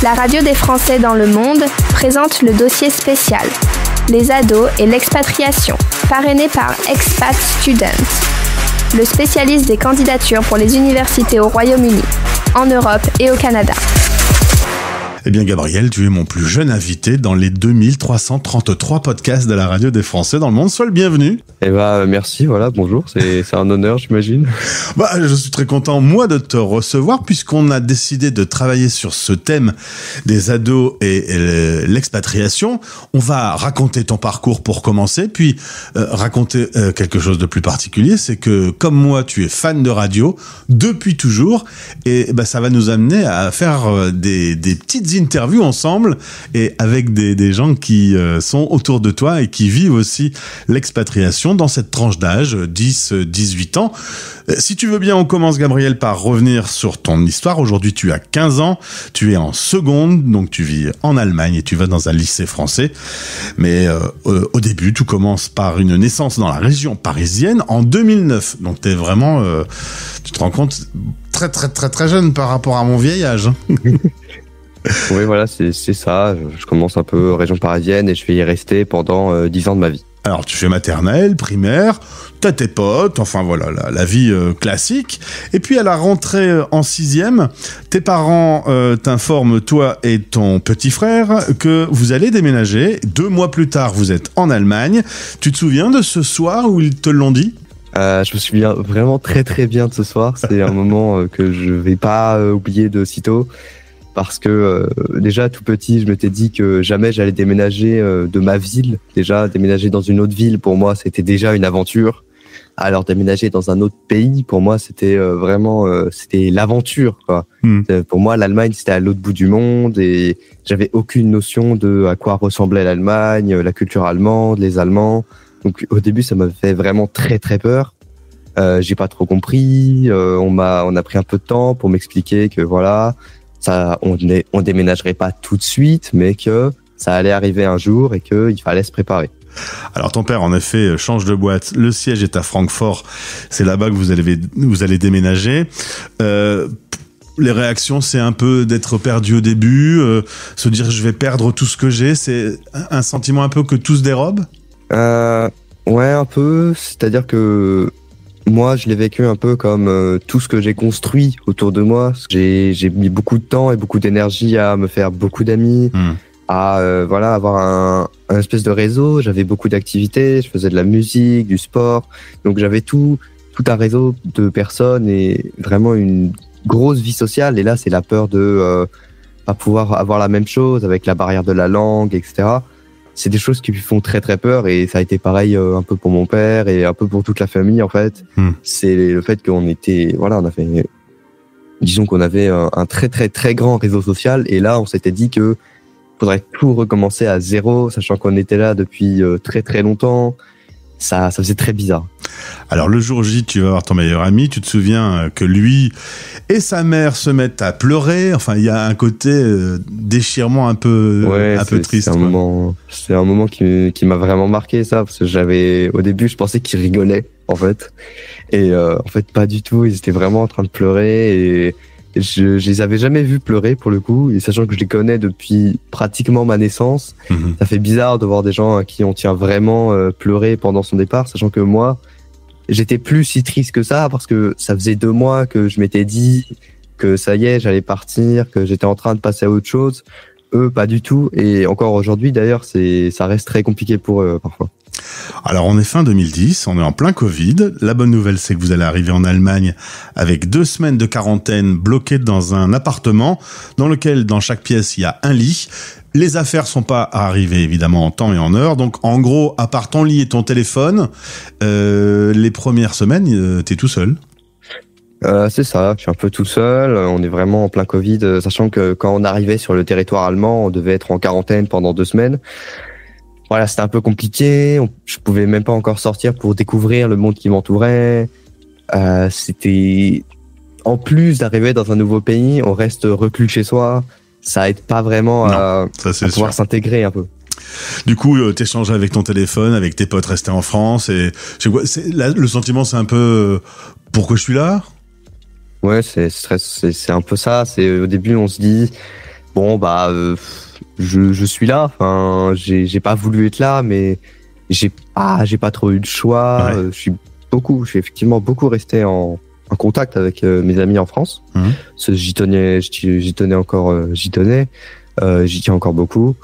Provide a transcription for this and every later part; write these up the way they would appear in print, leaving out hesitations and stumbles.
La radio des Français dans le monde présente le dossier spécial « Les ados et l'expatriation », parrainé par Expat Student, le spécialiste des candidatures pour les universités au Royaume-Uni, en Europe et au Canada. Eh bien Gabriel, tu es mon plus jeune invité dans les 2333 podcasts de la radio des Français dans le monde. Sois le bienvenu. Eh ben merci, voilà, bonjour, c'est un honneur j'imagine. Je suis très content moi de te recevoir puisqu'on a décidé de travailler sur ce thème des ados et l'expatriation. On va raconter ton parcours pour commencer, puis raconter quelque chose de plus particulier, c'est que comme moi tu es fan de radio depuis toujours et ça va nous amener à faire des petites interviews ensemble et avec des gens qui sont autour de toi et qui vivent aussi l'expatriation dans cette tranche d'âge, 10-18 ans. Si tu veux bien, on commence, Gabriel, par revenir sur ton histoire. Aujourd'hui, tu as 15 ans, tu es en seconde, donc tu vis en Allemagne et tu vas dans un lycée français. Mais au début, tout commence par une naissance dans la région parisienne en 2009. Donc t'es vraiment, tu te rends compte, très très très très jeune par rapport à mon vieil âge. Oui, voilà, c'est ça. Je commence un peu région parisienne et je vais y rester pendant 10 ans de ma vie. Alors, tu fais maternelle, primaire, t'as tes potes, enfin voilà, la vie classique. Et puis, à la rentrée en 6e, tes parents t'informent, toi et ton petit frère, que vous allez déménager. 2 mois plus tard, vous êtes en Allemagne. Tu te souviens de ce soir où ils te l'ont dit ? Je me souviens vraiment très très bien de ce soir. C'est un moment que je vais pas oublier de sitôt. Parce que déjà tout petit, je m'étais dit que jamais j'allais déménager de ma ville. Déjà, déménager dans une autre ville, pour moi, c'était déjà une aventure. Alors déménager dans un autre pays, pour moi, c'était vraiment c'était l'aventure, quoi. Pour moi, l'Allemagne, c'était à l'autre bout du monde et j'avais aucune notion de à quoi ressemblait l'Allemagne, la culture allemande, les Allemands. Donc au début, ça m'avait fait vraiment très très peur. J'ai pas trop compris. On a pris un peu de temps pour m'expliquer que voilà. Ça, on déménagerait pas tout de suite, mais que ça allait arriver un jour et qu'il fallait se préparer. Alors ton père, en effet, change de boîte. Le siège est à Francfort. C'est là-bas que vous allez déménager. Les réactions, c'est un peu d'être perdu au début, se dire je vais perdre tout ce que j'ai. C'est un sentiment un peu que tout se dérobe. Ouais, un peu. C'est-à-dire que moi, je l'ai vécu un peu comme tout ce que j'ai construit autour de moi. J'ai mis beaucoup de temps et beaucoup d'énergie à me faire beaucoup d'amis, à avoir un espèce de réseau. J'avais beaucoup d'activités, je faisais de la musique, du sport. Donc j'avais tout un réseau de personnes et vraiment une grosse vie sociale. Et là, c'est la peur de pas pouvoir avoir la même chose avec la barrière de la langue, etc. C'est des choses qui lui font très très peur et ça a été pareil un peu pour mon père et un peu pour toute la famille en fait. C'est le fait qu'on était, voilà, disons qu'on avait un très très très grand réseau social et là on s'était dit que faudrait tout recommencer à zéro, sachant qu'on était là depuis très très longtemps. Ça faisait très bizarre. Alors le jour J, tu vas voir ton meilleur ami, tu te souviens que lui et sa mère se mettent à pleurer. Enfin, il y a un côté déchirement un peu triste. C'est un moment qui m'a vraiment marqué ça, parce que au début, je pensais qu'ils rigolaient en fait, et en fait pas du tout. Ils étaient vraiment en train de pleurer et je les avais jamais vus pleurer pour le coup, et sachant que je les connais depuis pratiquement ma naissance, ça fait bizarre de voir des gens à qui on tient vraiment pleurer pendant son départ, sachant que moi, j'étais plus si triste que ça parce que ça faisait 2 mois que je m'étais dit que ça y est, j'allais partir, que j'étais en train de passer à autre chose. Eux, pas du tout, et encore aujourd'hui d'ailleurs, ça reste très compliqué pour eux parfois. Alors on est fin 2010, on est en plein Covid. La bonne nouvelle, c'est que vous allez arriver en Allemagne avec 2 semaines de quarantaine bloquées dans un appartement dans lequel, dans chaque pièce, il y a un lit. Les affaires sont pas arrivées évidemment en temps et en heure. Donc en gros, à part ton lit et ton téléphone, les premières semaines, t'es tout seul. C'est ça, je suis un peu tout seul. On est vraiment en plein Covid, sachant que quand on arrivait sur le territoire allemand, on devait être en quarantaine pendant 2 semaines. Voilà, c'était un peu compliqué. Je pouvais même pas encore sortir pour découvrir le monde qui m'entourait. C'était, en plus d'arriver dans un nouveau pays, on reste reclus chez soi. Ça aide pas vraiment à pouvoir s'intégrer un peu. Du coup, t'échanges avec ton téléphone, avec tes potes restés en France, et le sentiment, c'est un peu pourquoi je suis là. Ouais, c'est un peu ça. C'est au début, on se dit bon je suis là. Enfin, j'ai pas voulu être là, mais j'ai pas trop eu de choix. Ouais. Je suis effectivement beaucoup resté en contact avec mes amis en France. J'y tenais encore, j'y tiens encore beaucoup.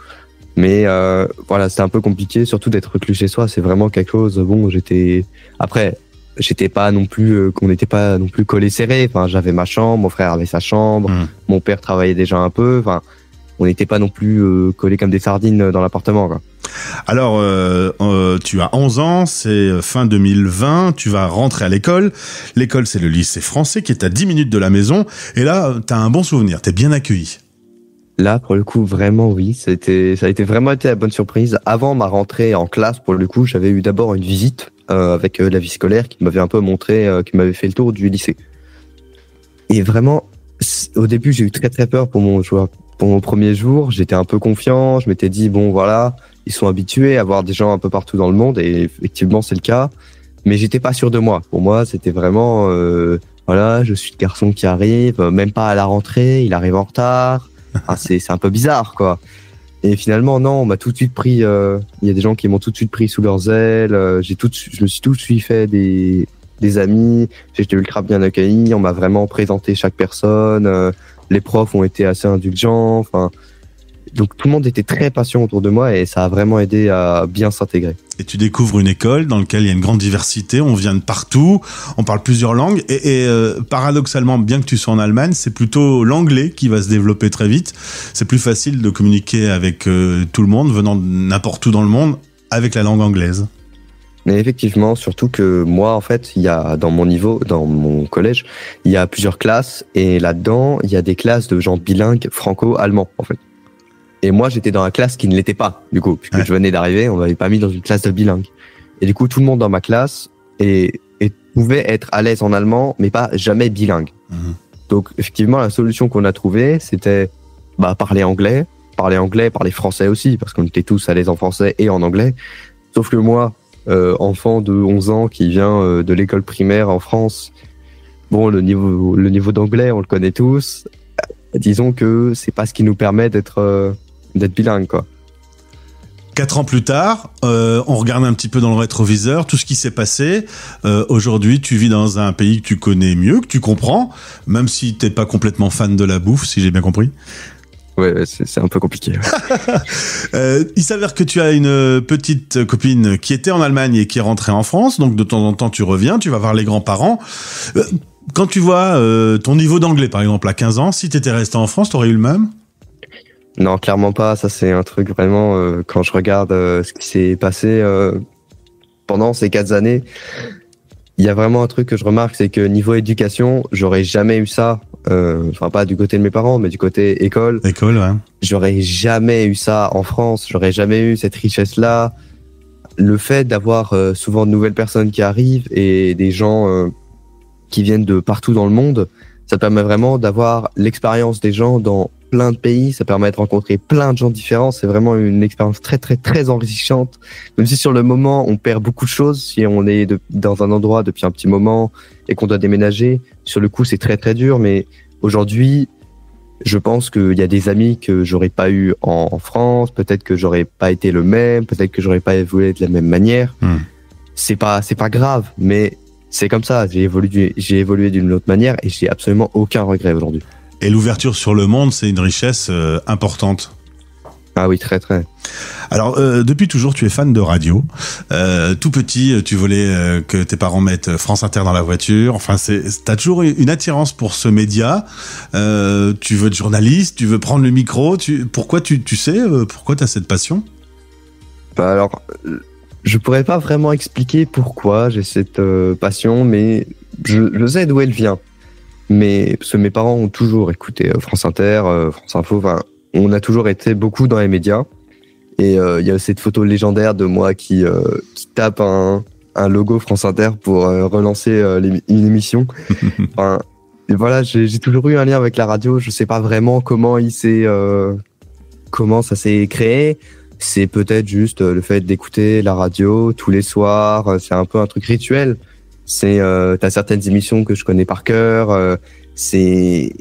Mais voilà, c'était un peu compliqué, surtout d'être reclus chez soi. C'est vraiment quelque chose. Bon, j'étais pas non plus, qu'on n'était pas non plus collés serrés. Enfin, j'avais ma chambre, mon frère avait sa chambre, mon père travaillait déjà un peu. Enfin, on n'était pas non plus collés comme des sardines dans l'appartement, quoi. Alors, tu as 11 ans, c'est fin 2020, tu vas rentrer à l'école. L'école, c'est le lycée français qui est à 10 minutes de la maison. Et là, t'as un bon souvenir, t'es bien accueilli. Là, pour le coup, vraiment, oui. Ça a été vraiment la bonne surprise. Avant ma rentrée en classe, pour le coup, j'avais eu d'abord une visite avec la vie scolaire qui m'avait un peu montré, qui m'avait fait le tour du lycée. Et vraiment, au début, j'ai eu très très peur pour mon premier jour. J'étais un peu confiant. Je m'étais dit, bon, voilà, ils sont habitués à voir des gens un peu partout dans le monde. Et effectivement, c'est le cas. Mais j'étais pas sûr de moi. Pour moi, c'était vraiment, voilà, je suis le garçon qui arrive, même pas à la rentrée, il arrive en retard. Enfin, c'est un peu bizarre, quoi. Et finalement, non, on m'a tout de suite pris. Il y a des gens qui m'ont tout de suite pris sous leurs ailes. Je me suis tout de suite fait des amis. J'ai été ultra bien accueilli. On m'a vraiment présenté chaque personne. Les profs ont été assez indulgents. Enfin, donc tout le monde était très patient autour de moi et ça a vraiment aidé à bien s'intégrer. Et tu découvres une école dans laquelle il y a une grande diversité, on vient de partout, on parle plusieurs langues et paradoxalement, bien que tu sois en Allemagne, c'est plutôt l'anglais qui va se développer très vite. C'est plus facile de communiquer avec tout le monde venant de n'importe où dans le monde avec la langue anglaise. Mais effectivement, surtout que moi, en fait, il y a dans mon collège, il y a plusieurs classes et là-dedans, il y a des classes de gens bilingues franco-allemands, en fait. Et moi, j'étais dans la classe qui ne l'était pas, du coup, puisque je venais d'arriver, on m'avait pas mis dans une classe de bilingue. Et du coup, tout le monde dans ma classe pouvait être à l'aise en allemand, mais pas jamais bilingue. Donc, effectivement, la solution qu'on a trouvée, c'était parler anglais, parler français aussi, parce qu'on était tous à l'aise en français et en anglais. Sauf que moi, enfant de 11 ans qui vient de l'école primaire en France, bon, le niveau d'anglais, on le connaît tous. Disons que c'est pas ce qui nous permet d'être bilingue, quoi. 4 ans plus tard, on regarde un petit peu dans le rétroviseur tout ce qui s'est passé. Aujourd'hui, tu vis dans un pays que tu connais mieux, que tu comprends, même si t'es pas complètement fan de la bouffe, si j'ai bien compris. Ouais, c'est un peu compliqué. Il s'avère que tu as une petite copine qui était en Allemagne et qui est rentrée en France, donc de temps en temps tu reviens, tu vas voir les grands-parents. Quand tu vois ton niveau d'anglais, par exemple, à 15 ans, si t'étais resté en France, t'aurais eu le même ? Non, clairement pas. Ça, c'est un truc vraiment, quand je regarde ce qui s'est passé pendant ces 4 années, il y a vraiment un truc que je remarque, c'est que niveau éducation, j'aurais jamais eu ça. Enfin, pas du côté de mes parents, mais du côté école. École, ouais. J'aurais jamais eu ça en France. J'aurais jamais eu cette richesse-là. Le fait d'avoir souvent de nouvelles personnes qui arrivent et des gens qui viennent de partout dans le monde, ça permet vraiment d'avoir l'expérience des gens dans plein de pays. Ça permet de rencontrer plein de gens différents. C'est vraiment une expérience très, très, très enrichissante. Même si sur le moment, on perd beaucoup de choses. Si on est dans un endroit depuis un petit moment et qu'on doit déménager, sur le coup, c'est très, très dur. Mais aujourd'hui, je pense qu'il y a des amis que j'aurais pas eu en France. Peut-être que j'aurais pas été le même. Peut-être que j'aurais pas évolué de la même manière. C'est pas grave, mais c'est comme ça. J'ai évolué d'une autre manière et j'ai absolument aucun regret aujourd'hui. Et l'ouverture sur le monde, c'est une richesse importante. Ah oui, très, très. Alors, depuis toujours, tu es fan de radio. Tout petit, tu voulais que tes parents mettent France Inter dans la voiture. Enfin, t'as toujours une attirance pour ce média. Tu veux être journaliste, tu veux prendre le micro. Pourquoi tu sais pourquoi t'as cette passion ? Alors, je pourrais pas vraiment expliquer pourquoi j'ai cette passion, mais je sais d'où elle vient. Mais parce que mes parents ont toujours écouté France Inter, France Info. Enfin, on a toujours été beaucoup dans les médias. Et il y a cette photo légendaire de moi qui tape un logo France Inter pour relancer une émission. Enfin, et voilà, j'ai toujours eu un lien avec la radio. Je sais pas vraiment comment ça s'est créé. C'est peut-être juste le fait d'écouter la radio tous les soirs. C'est un peu un truc rituel. T'as certaines émissions que je connais par cœur. c'est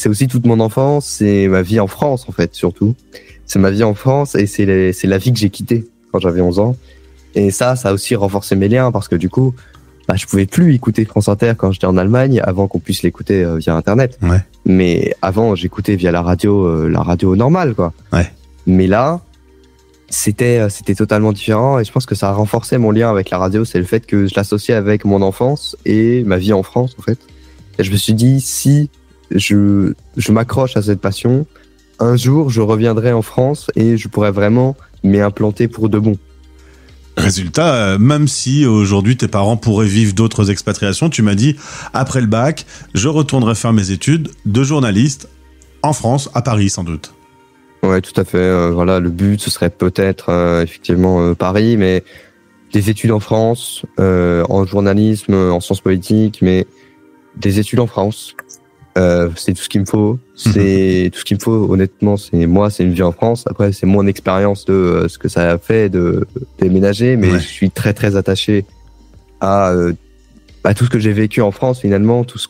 aussi toute mon enfance, c'est ma vie en France en fait surtout. C'est ma vie en France et c'est la vie que j'ai quittée quand j'avais 11 ans. Et ça a aussi renforcé mes liens parce que du coup, je pouvais plus écouter France Inter quand j'étais en Allemagne avant qu'on puisse l'écouter via Internet. Ouais. Mais avant, j'écoutais via la radio normale, quoi. Ouais. Mais là, c'était totalement différent et je pense que ça a renforcé mon lien avec la radio. C'est le fait que je l'associais avec mon enfance et ma vie en France, en fait. Et je me suis dit, si je m'accroche à cette passion, un jour, je reviendrai en France et je pourrais vraiment m'y implanter pour de bon. Résultat, même si aujourd'hui tes parents pourraient vivre d'autres expatriations, tu m'as dit, après le bac, je retournerai faire mes études de journaliste en France, à Paris sans doute. Ouais, tout à fait. Voilà, le but, ce serait peut-être effectivement Paris, mais des études en France, en journalisme, en sciences politiques, mais des études en France. C'est tout ce qu'il me faut. C'est tout ce qu'il me faut. Honnêtement, c'est une vie en France. Après, c'est mon expérience de ce que ça a fait de déménager, mais je suis très très attaché à tout ce que j'ai vécu en France. Finalement, tous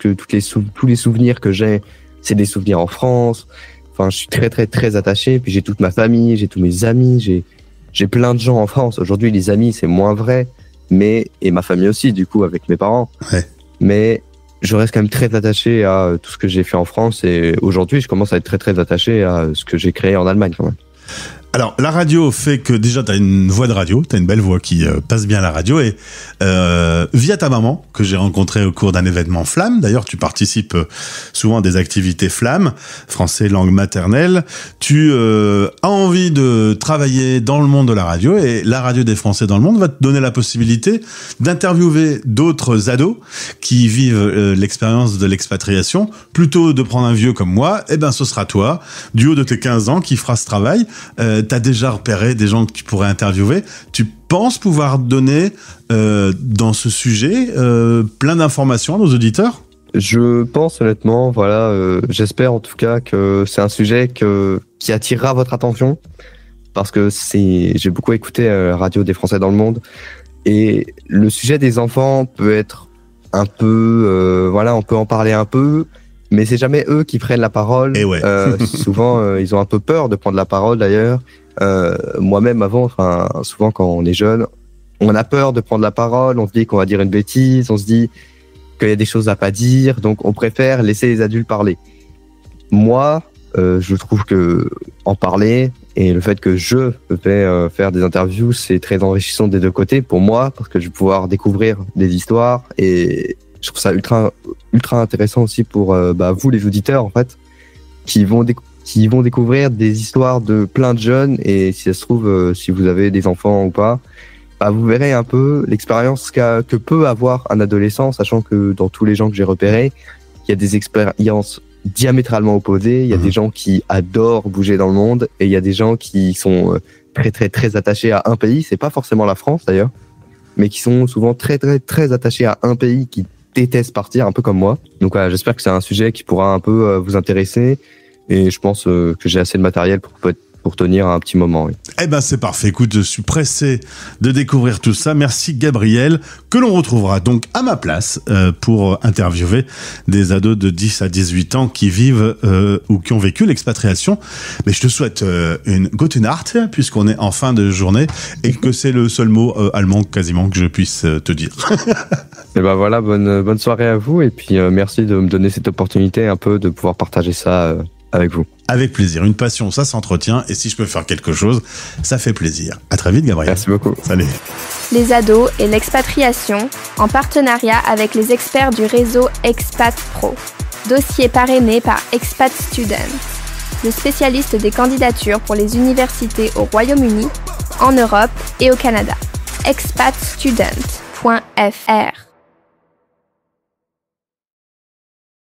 les souvenirs que j'ai, c'est des souvenirs en France. Enfin, je suis très très très attaché. Puis j'ai toute ma famille, j'ai tous mes amis, j'ai plein de gens en France. Aujourd'hui, les amis, c'est moins vrai, et ma famille aussi, du coup, avec mes parents. Ouais. Mais je reste quand même très attaché à tout ce que j'ai fait en France et aujourd'hui, je commence à être très très attaché à ce que j'ai créé en Allemagne quand même. Alors, la radio fait que déjà, t'as une voix de radio, t'as une belle voix qui passe bien à la radio et via ta maman, que j'ai rencontrée au cours d'un événement Flamme, d'ailleurs, tu participes souvent à des activités Flamme, français langue maternelle, tu as envie de travailler dans le monde de la radio et la radio des Français dans le monde va te donner la possibilité d'interviewer d'autres ados qui vivent l'expérience de l'expatriation. Plutôt de prendre un vieux comme moi, ce sera toi, du haut de tes 15 ans, qui fera ce travail. T'as déjà repéré des gens que tu pourrais interviewer. Tu penses pouvoir donner dans ce sujet plein d'informations à nos auditeurs ? Je pense honnêtement, j'espère en tout cas que c'est un sujet qui attirera votre attention parce que j'ai beaucoup écouté Radio des Français dans le monde et le sujet des enfants peut être un peu, on peut en parler un peu. Mais c'est jamais eux qui prennent la parole. Et ouais. Souvent, ils ont un peu peur de prendre la parole d'ailleurs. Moi-même avant, souvent quand on est jeune, on a peur de prendre la parole. On se dit qu'on va dire une bêtise. On se dit qu'il y a des choses à pas dire. Donc, on préfère laisser les adultes parler. Moi, je trouve que en parler et le fait que je vais faire des interviews, c'est très enrichissant des deux côtés pour moi parce que je vais pouvoir découvrir des histoires et je trouve ça ultra intéressant aussi pour vous les auditeurs en fait qui vont découvrir des histoires de plein de jeunes et si ça se trouve si vous avez des enfants ou pas, vous verrez un peu l'expérience que peut avoir un adolescent, sachant que dans tous les gens que j'ai repérés, il y a des expériences diamétralement opposées. Il y a des gens qui adorent bouger dans le monde et il y a des gens qui sont très très très attachés à un pays. C'est pas forcément la France d'ailleurs, mais qui sont souvent très très très attachés à un pays qui déteste partir, un peu comme moi. Donc voilà, j'espère que c'est un sujet qui pourra un peu vous intéresser et je pense que j'ai assez de matériel pour tenir un petit moment. Oui. C'est parfait. Écoute, je suis pressé de découvrir tout ça. Merci Gabriel, que l'on retrouvera donc à ma place pour interviewer des ados de 10 à 18 ans qui vivent ou qui ont vécu l'expatriation. Mais je te souhaite une gute Nacht, puisqu'on est en fin de journée et que c'est le seul mot allemand quasiment que je puisse te dire. Et voilà, bonne soirée à vous et puis merci de me donner cette opportunité un peu de pouvoir partager ça avec vous. Avec plaisir. Une passion, ça s'entretient. Et si je peux faire quelque chose, ça fait plaisir. À très vite, Gabriel. Merci beaucoup. Salut. Les ados et l'expatriation, en partenariat avec les experts du réseau Expat Pro. Dossier parrainé par Expat Student, le spécialiste des candidatures pour les universités au Royaume-Uni, en Europe et au Canada. expatstudent.fr